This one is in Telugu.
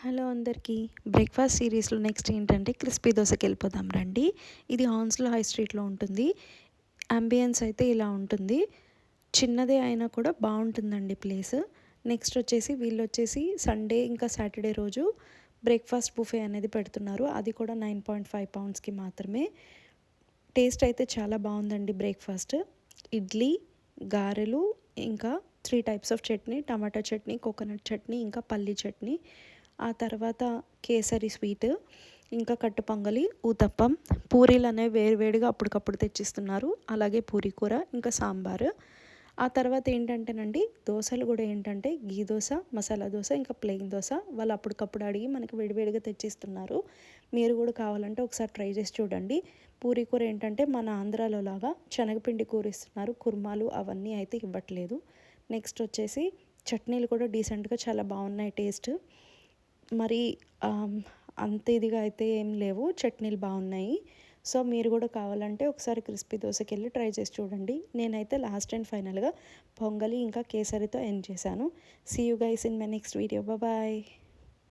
హలో అందరికీ. బ్రేక్‌ఫాస్ట్ సిరీస్‌లో నెక్స్ట్ ఏంటంటే క్రిస్పీ దోసకెళ్ళిపోదాం రండి. ఇది హాన్స్‌లో హై స్ట్రీట్‌లో ఉంటుంది. యాంబియన్స్ అయితే ఇలా ఉంటుంది. చిన్నదే అయినా కూడా బావుంటుందండి ప్లేస్. నెక్స్ట్ వచ్చేసి వీళ్ళొచ్చేసి సండే ఇంకా సాటర్డే రోజు బ్రేక్‌ఫాస్ట్ బుఫే అనేది పెడుతున్నారు. అది కూడా 9.5 పౌండ్స్‌కి మాత్రమే. టేస్ట్ అయితే చాలా బావుందండి బ్రేక్‌ఫాస్ట్. ఇడ్లీ, గారెలు, ఇంకా 3 types of chutney, tomato chutney, coconut chutney, ఇంకా పల్లీ చట్నీ. ఆ తర్వాత కేసరి స్వీట్, ఇంకా కట్టు పొంగలి, ఊతప్పం, పూరీలనేవి వేడివేడిగా అప్పటికప్పుడు తెచ్చిస్తున్నారు. అలాగే పూరీ కూర, ఇంకా సాంబారు. ఆ తర్వాత ఏంటంటేనండి దోసలు కూడా ఏంటంటే ఘీ దోస, మసాలా దోస, ఇంకా ప్లెయిన్ దోస వాళ్ళు అప్పటికప్పుడు అడిగి మనకి వేడివేడిగా తెచ్చిస్తున్నారు. మీరు కూడా కావాలంటే ఒకసారి ట్రై చేసి చూడండి. పూరీ కూర ఏంటంటే మన ఆంధ్రాలో లాగా శనగపిండి కూర ఇస్తున్నారు. కుర్మాలు అవన్నీ అయితే ఇవ్వట్లేదు. నెక్స్ట్ వచ్చేసి చట్నీలు కూడా డీసెంట్గా చాలా బాగున్నాయి టేస్ట్. మరి అంత ఇదిగా అయితే ఏం లేవు, చట్నీలు బాగున్నాయి. సో మీరు కూడా కావాలంటే ఒకసారి క్రిస్పీ దోసకెళ్ళి ట్రై చేసి చూడండి. నేనైతే లాస్ట్ అండ్ ఫైనల్గా పొంగలి ఇంకా కేసరితో ఎండ్ చేశాను. See you guys in my next video. Bye.